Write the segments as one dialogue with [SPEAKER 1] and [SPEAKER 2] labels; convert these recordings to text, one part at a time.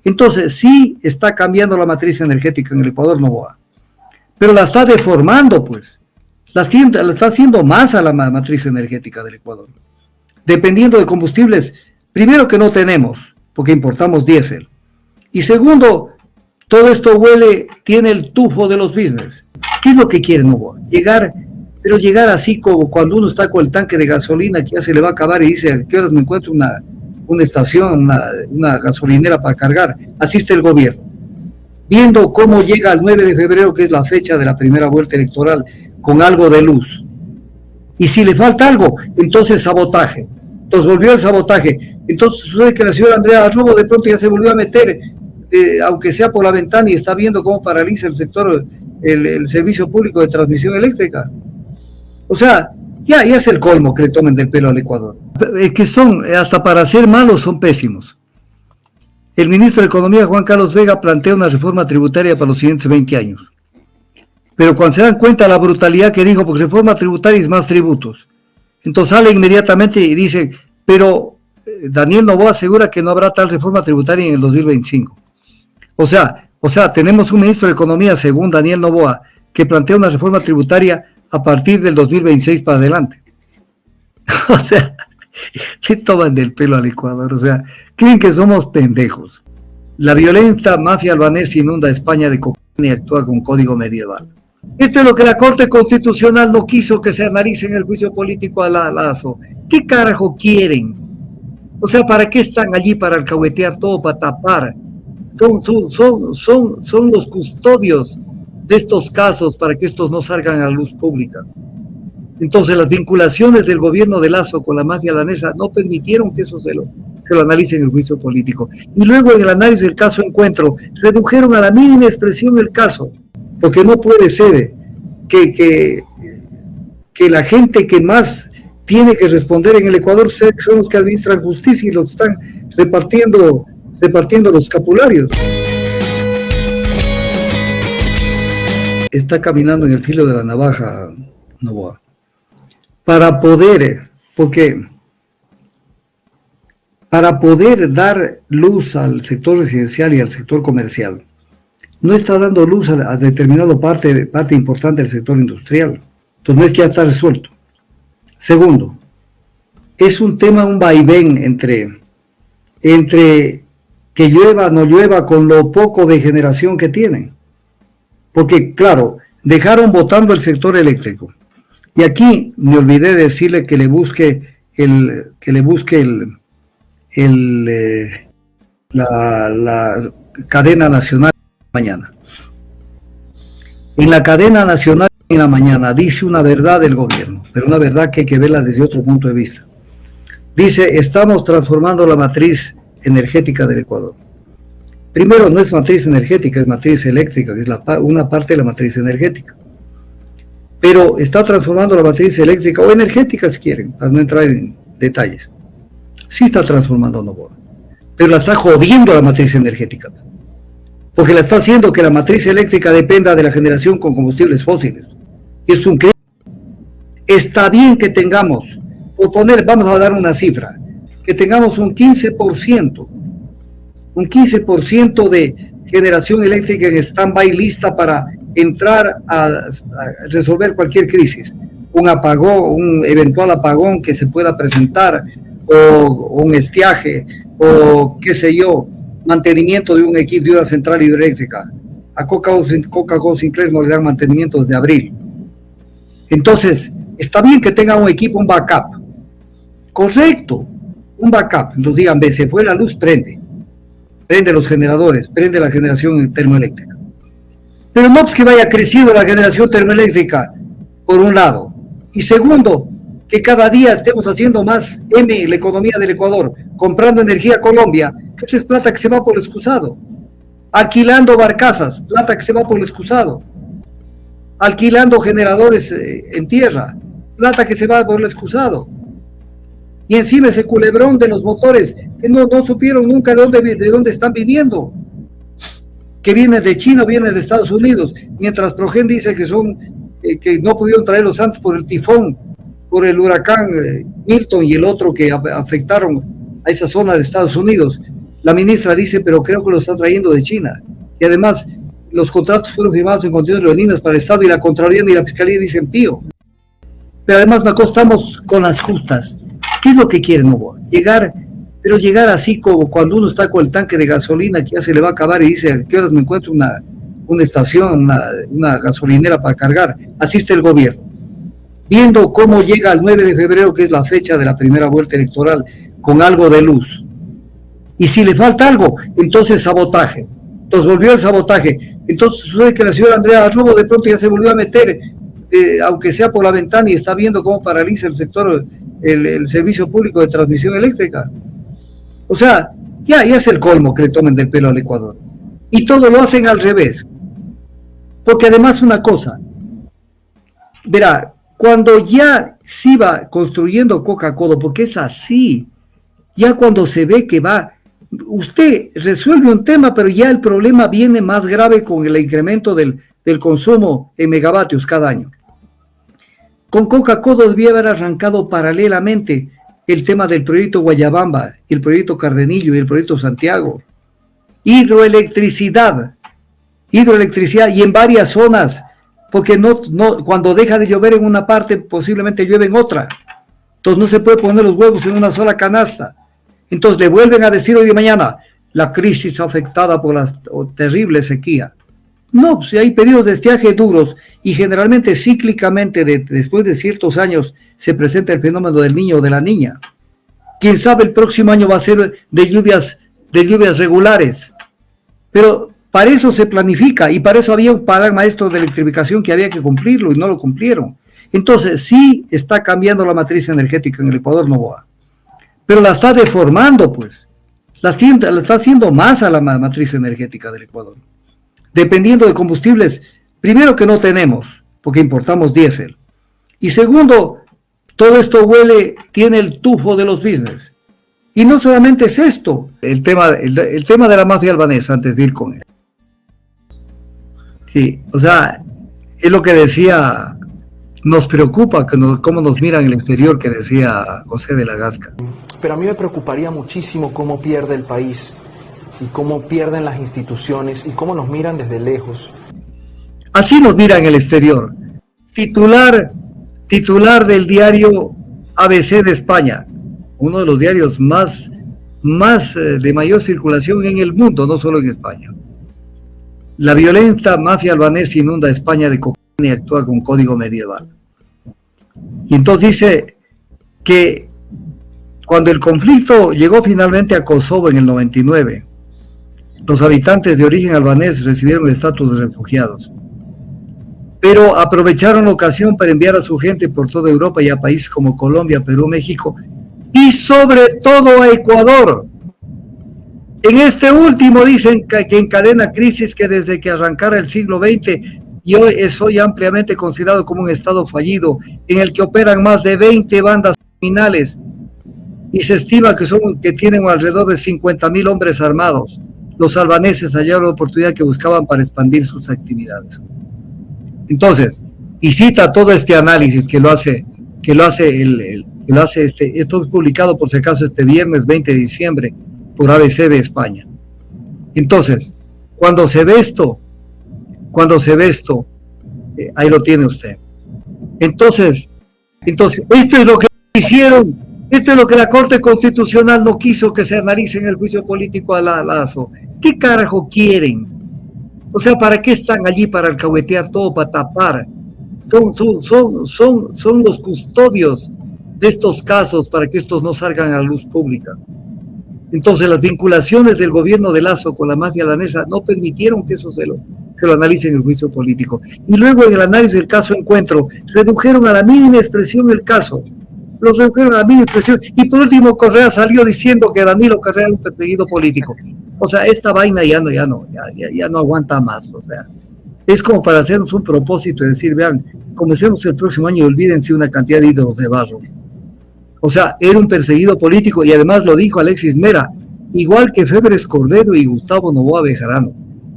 [SPEAKER 1] Entonces, sí está cambiando la matriz energética en el Ecuador, Novoa, pero la está deformando, pues. La está haciendo más a la matriz energética del Ecuador. Dependiendo de combustibles, primero que no tenemos, porque importamos diésel. Y segundo, todo esto tiene el tufo de los business. ¿Qué es lo que quieren, Novoa? Pero llegar así como cuando uno está con el tanque de gasolina que ya se le va a acabar y dice, ¿a qué horas me encuentro una estación, una gasolinera para cargar? Así está el gobierno. Viendo cómo llega el 9 de febrero, que es la fecha de la primera vuelta electoral, con algo de luz. Y si le falta algo, entonces sabotaje. Entonces volvió el sabotaje. Entonces sucede que la señora Andrea Robo de pronto ya se volvió a meter, aunque sea por la ventana, y está viendo cómo paraliza el sector, el servicio público de transmisión eléctrica. O sea, ya es el colmo que le tomen del pelo al Ecuador. Es que hasta para ser malos, son pésimos. El ministro de Economía, Juan Carlos Vega, plantea una reforma tributaria para los siguientes 20 años. Pero cuando se dan cuenta de la brutalidad que dijo, porque reforma tributaria es más tributos. Entonces sale inmediatamente y dice, pero Daniel Noboa asegura que no habrá tal reforma tributaria en el 2025. O sea, tenemos un ministro de Economía, según Daniel Noboa, que plantea una reforma tributaria a partir del 2026 para adelante. O sea, le toman del pelo al Ecuador. O sea, creen que somos pendejos. La violenta mafia albanesa inunda España de cocaína y actúa con código medieval. Esto es lo que la Corte Constitucional no quiso que se analice en el juicio político a Lazo. ¿Qué carajo quieren? O sea, ¿para qué están allí? Para alcahuetear todo, para tapar. Son los custodios de estos casos para que estos no salgan a la luz pública. Entonces, las vinculaciones del gobierno de Lazo con la mafia danesa no permitieron que eso se lo analice en el juicio político. Y luego, en el análisis del caso Encuentro, redujeron a la mínima expresión el caso. Porque no puede ser que la gente que más tiene que responder en el Ecuador son los que administran justicia y los están repartiendo los escapularios. Está caminando en el filo de la navaja, Noboa, para poder dar luz al sector residencial y al sector comercial. No está dando luz a determinada parte importante del sector industrial. Entonces no es que ya está resuelto. Segundo, es un vaivén entre que llueva, no llueva, con lo poco de generación que tienen. Porque, claro, dejaron botando el sector eléctrico. Y aquí me olvidé de decirle que le busque la cadena nacional mañana. En la cadena nacional en la mañana dice una verdad del gobierno, pero una verdad que hay que verla desde otro punto de vista. Dice, estamos transformando la matriz energética del Ecuador. Primero, no es matriz energética, es matriz eléctrica, que es una parte de la matriz energética. Pero está transformando la matriz eléctrica, o energética si quieren, para no entrar en detalles. Sí está transformando Noboa, pero la está jodiendo la matriz energética. Porque la está haciendo que la matriz eléctrica dependa de la generación con combustibles fósiles. Es un crimen. Está bien que tengamos, vamos a dar una cifra, que tengamos un 15% de generación eléctrica en stand-by lista para entrar a resolver cualquier crisis. Un apagón, un eventual apagón que se pueda presentar, o un estiaje, o qué sé yo, mantenimiento de un equipo de una central hidroeléctrica. A Coca-Cola Sinclair no le dan mantenimiento desde abril. Entonces, está bien que tenga un equipo, un backup. Correcto, un backup. Entonces digan, ve, se fue la luz, prende los generadores, prende la generación termoeléctrica. Pero no es que vaya creciendo la generación termoeléctrica, por un lado. Y segundo, que cada día estemos haciendo más la economía del Ecuador, comprando energía a Colombia, que eso es plata que se va por el excusado. Alquilando barcazas, plata que se va por el excusado. Alquilando generadores en tierra, plata que se va por el excusado. Y encima ese culebrón de los motores, que no supieron nunca de dónde están viniendo. Que viene de China o viene de Estados Unidos, mientras Progen dice que no pudieron traerlos antes por el tifón, por el huracán Milton y el otro que afectaron a esa zona de Estados Unidos. La ministra dice, pero creo que lo está trayendo de China. Y además, los contratos fueron firmados en condiciones leoninas para el Estado y la Contraloría y la Fiscalía dicen pío. Pero además nos acostamos con las justas. ¿Qué es lo que quieren, Novoa? Pero llegar así como cuando uno está con el tanque de gasolina que ya se le va a acabar y dice, ¿a qué horas me encuentro una estación, una gasolinera para cargar? Así está el gobierno. Viendo cómo llega el 9 de febrero, que es la fecha de la primera vuelta electoral, con algo de luz. Y si le falta algo, entonces sabotaje. Entonces volvió el sabotaje. Entonces sucede que la señora Andrea Robo de pronto ya se volvió a meter, aunque sea por la ventana, y está viendo cómo paraliza el sector, el servicio público de transmisión eléctrica. O sea, ya es el colmo que le tomen del pelo al Ecuador. Y todo lo hacen al revés. Porque además una cosa, verá, cuando ya se iba construyendo Coca-Cola, porque es así, ya cuando se ve que va, usted resuelve un tema, pero ya el problema viene más grave con el incremento del consumo en megavatios cada año. Con Coca-Cola debía haber arrancado paralelamente el tema del proyecto Guayabamba, el proyecto Cardenillo y el proyecto Santiago. Hidroelectricidad y en varias zonas, porque no, cuando deja de llover en una parte, posiblemente llueve en otra. Entonces no se puede poner los huevos en una sola canasta. Entonces le vuelven a decir hoy de mañana, la crisis afectada por la terrible sequía. No, pues hay periodos de estiaje duros y generalmente cíclicamente después de ciertos años se presenta el fenómeno del niño o de la niña. Quién sabe, el próximo año va a ser de lluvias regulares. Pero para eso se planifica y para eso había un plan maestro de electrificación que había que cumplirlo y no lo cumplieron. Entonces sí está cambiando la matriz energética en el Ecuador, Novoa. Pero la está deformando, pues. La está haciendo más a la matriz energética del Ecuador. Dependiendo de combustibles, primero que no tenemos, porque importamos diésel. Y segundo, todo esto tiene el tufo de los business. Y no solamente es esto, el tema de la mafia albanesa, antes de ir con él. Sí, o sea, es lo que decía, nos preocupa cómo nos miran en el exterior, que decía José de la Gasca.
[SPEAKER 2] Pero a mí me preocuparía muchísimo cómo pierde el país y cómo pierden las instituciones y cómo nos miran desde lejos.
[SPEAKER 1] Así nos miran en el exterior. Titular del diario ABC de España, uno de los diarios más de mayor circulación en el mundo, no solo en España. La violenta mafia albanesa inunda España de cocaína y actúa con código medieval. Y entonces dice que cuando el conflicto llegó finalmente a Kosovo en el 99, los habitantes de origen albanés recibieron el estatus de refugiados, pero aprovecharon la ocasión para enviar a su gente por toda Europa y a países como Colombia, Perú, México y sobre todo a Ecuador. En este último dicen que encadena crisis que desde que arrancara el siglo XX y hoy es ampliamente considerado como un estado fallido en el que operan más de 20 bandas criminales y se estima que tienen alrededor de 50,000 hombres armados. Los albaneses hallaron la oportunidad que buscaban para expandir sus actividades. Entonces, y cita todo este análisis esto es publicado por si acaso este viernes 20 de diciembre por ABC de España. Entonces, cuando se ve esto, ahí lo tiene usted. Entonces, esto es lo que hicieron, esto es lo que la Corte Constitucional no quiso que se analice en el juicio político a Lazo. ¿Qué carajo quieren? O sea, ¿para qué están allí? Para alcahuetear todo, para tapar. Son los custodios de estos casos para que estos no salgan a la luz pública. Entonces, las vinculaciones del gobierno de Lazo con la mafia albanesa no permitieron que eso se lo analice en el juicio político. Y luego, en el análisis del caso Encuentro, redujeron a la mínima expresión el caso. Los redujeron a la mínima expresión. Y por último, Correa salió diciendo que Danilo Correa era un perseguido político. O sea, esta vaina ya no aguanta más. O sea, es como para hacernos un propósito y decir, vean, comencemos el próximo año y olvídense una cantidad de ídolos de barro. O sea, era un perseguido político y además lo dijo Alexis Mera, igual que Febres Cordero y Gustavo Noboa Bejarano.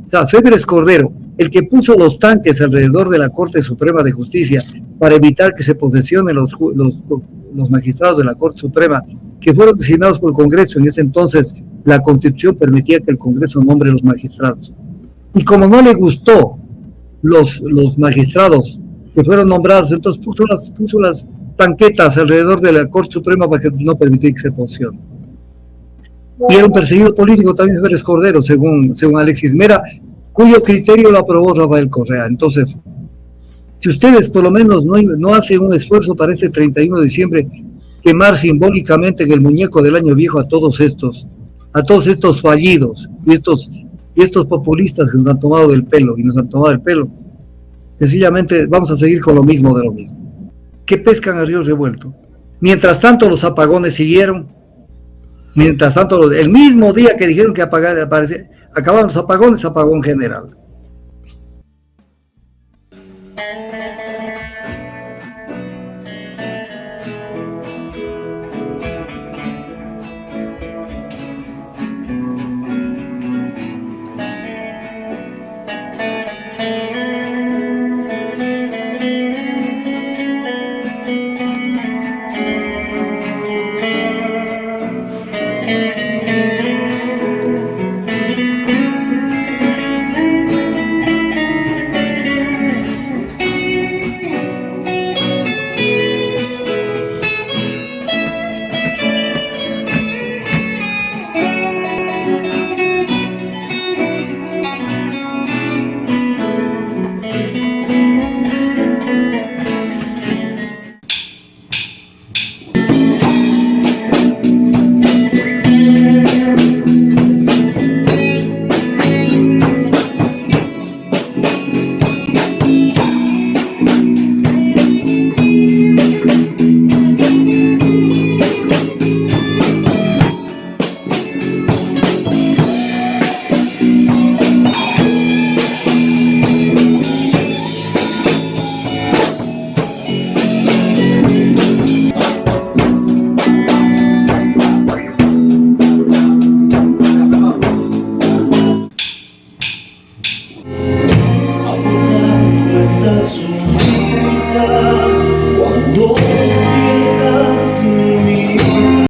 [SPEAKER 1] O sea, Febres Cordero, el que puso los tanques alrededor de la Corte Suprema de Justicia para evitar que se posesionen los magistrados de la Corte Suprema, que fueron designados por el Congreso en ese entonces la Constitución permitía que el Congreso nombre los magistrados. Y como no le gustó los magistrados que fueron nombrados, entonces puso las tanquetas alrededor de la Corte Suprema para que no permitiera que se posicione. Y era un perseguido político también Pérez Cordero, según Alexis Mera, cuyo criterio lo aprobó Rafael Correa. Entonces, si ustedes por lo menos no hacen un esfuerzo para este 31 de diciembre, quemar simbólicamente en el muñeco del año viejo a todos estos fallidos y estos populistas que nos han tomado del pelo sencillamente vamos a seguir con lo mismo de lo mismo. ¿Qué pescan a río revuelto? Mientras tanto los apagones siguieron, mientras tanto el mismo día que dijeron que acababan los apagones, apagón general.